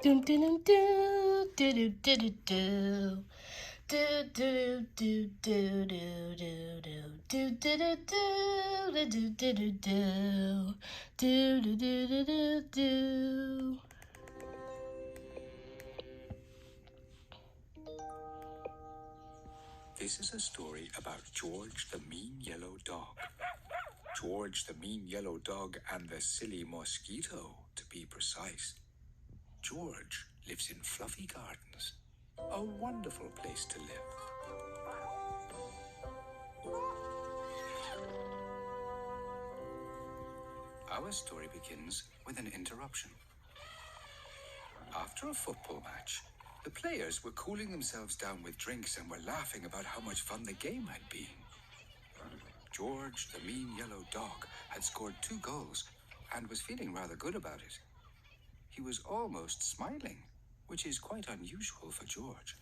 Dun, dun, dun, dun, dun, dun, dun, dun. Do do do do do do do do do do do do do do do do do do. This is a story about George the mean yellow dog. George the mean yellow dog and the silly mosquito, to be precise. George lives in fluffy gardens, a wonderful place to live. Our story begins with an interruption. After a football match, the players were cooling themselves down with drinks and were laughing about how much fun the game had been. George, the mean yellow dog, had scored 2 goals and was feeling rather good about it. He was almost smiling, which is quite unusual for George.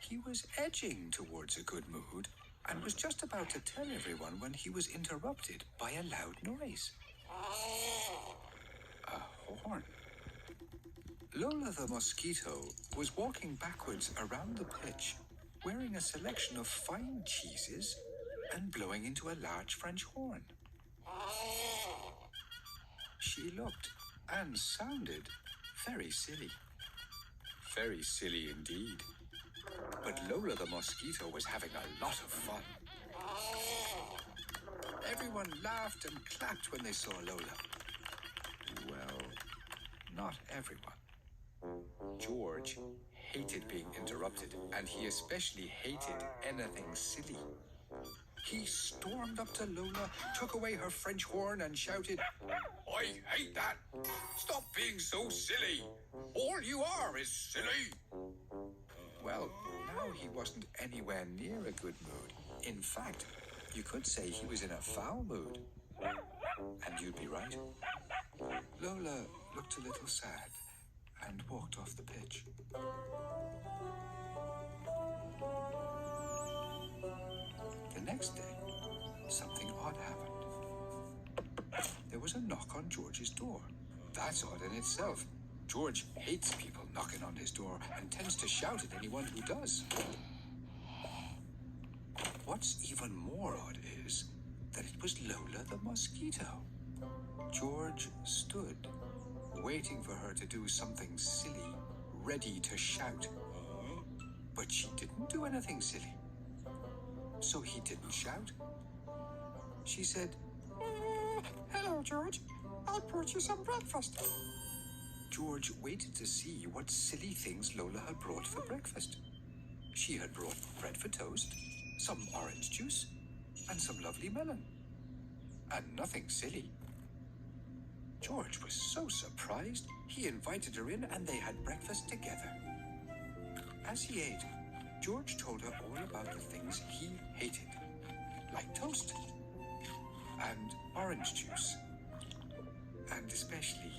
He was edging towards a good mood and was just about to tell everyone when he was interrupted by a loud noise. A horn. Lola the mosquito was walking backwards around the pitch, wearing a selection of fine cheeses and blowing into a large French horn. She looked and sounded very silly. Very silly indeed. But Lola the mosquito was having a lot of fun. Everyone laughed and clapped when they saw Lola. Well, not everyone. George hated being interrupted, and he especially hated anything silly. He stormed up to Lola, took away her French horn, and shouted, "I hate that! Stop being so silly! All you are is silly!" Well, now he wasn't anywhere near a good mood. In fact, you could say he was in a foul mood. And you'd be right. Lola looked a little sad and walked off the pitch. The next day, something odd happened. There was a knock on George's door. That's odd in itself. George hates people knocking on his door and tends to shout at anyone who does. What's even more odd is that it was Lola the mosquito. George stood, waiting for her to do something silly, ready to shout. But she didn't do anything silly. So he didn't shout. She said, "Hello, George. I brought you some breakfast." George waited to see what silly things Lola had brought for breakfast. She had brought bread for toast, some orange juice, and some lovely melon. And nothing silly. George was so surprised, he invited her in and they had breakfast together. As he ate, George told her all about the things he hated, like toast and orange juice, and especially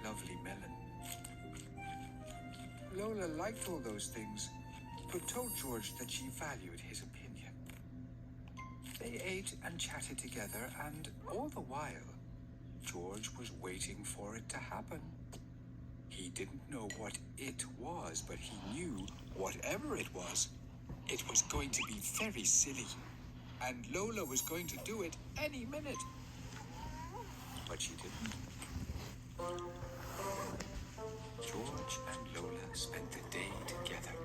lovely melon. Lola liked all those things, but told George that she valued his opinion. They ate and chatted together, and all the while, George was waiting for it to happen. He didn't know what it was, but he knew whatever it was going to be very silly, and Lola was going to do it any minute. But she didn't. George and Lola spent the day together.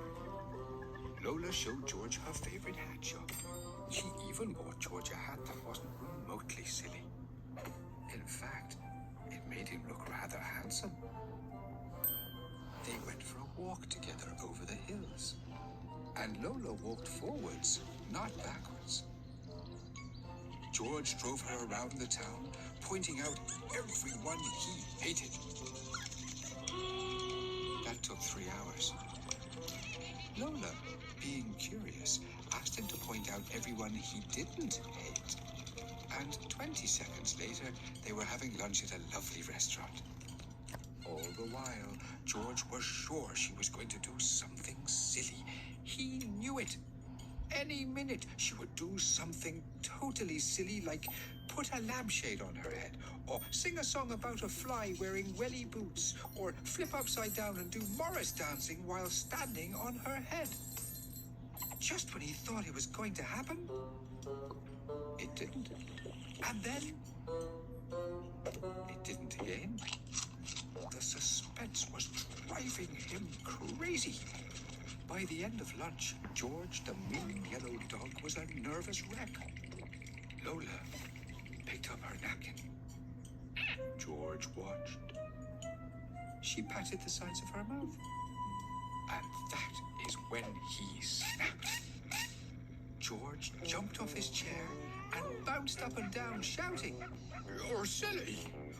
Lola showed George her favorite hat shop. She even bought George a hat that wasn't remotely silly. In fact, it made him look rather handsome. They went for a walk together over the hills. And Lola walked forwards, not backwards. George drove her around the town, pointing out everyone he hated. That took 3 hours. Lola, being curious, asked him to point out everyone he didn't hate. And 20 seconds later, they were having lunch at a lovely restaurant. All the while, George was sure she was going to do something silly. He knew it. Any minute, she would do something totally silly, like put a lampshade on her head, or sing a song about a fly wearing welly boots, or flip upside down and do Morris dancing while standing on her head. Just when he thought it was going to happen, it didn't. And then, it didn't again. The suspense was driving him crazy. By the end of lunch, George, the mean yellow dog, was a nervous wreck. Lola picked up her napkin. George watched. She patted the sides of her mouth. And that is when he snapped. George jumped off his chair and bounced up and down, shouting, "You're silly!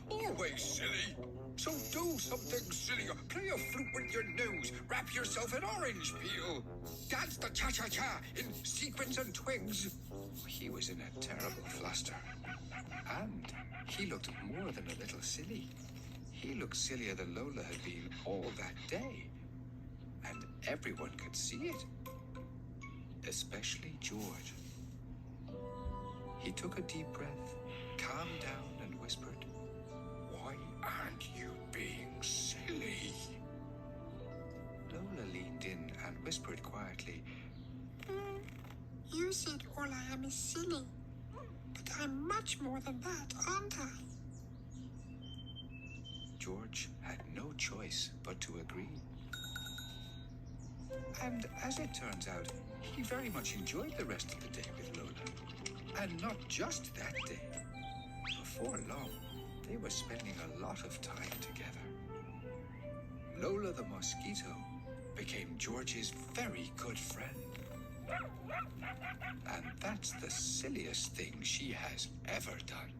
Always silly! So do something silly. Play a flute with your nose. Wrap yourself in orange peel. Dance the cha-cha-cha in sequins and twigs." He was in a terrible fluster. And he looked more than a little silly. He looked sillier than Lola had been all that day. And everyone could see it. Especially George. He took a deep breath, calmed down, and whispered, "Why aren't you being silly?" Lola leaned in and whispered quietly, You said all I am is silly. But I'm much more than that, aren't I? George had no choice but to agree. And as it turns out, he very much enjoyed the rest of the day with Lola. And not just that day. Before long, they were spending a lot of time together. Lola the mosquito became George's very good friend. And that's the silliest thing she has ever done.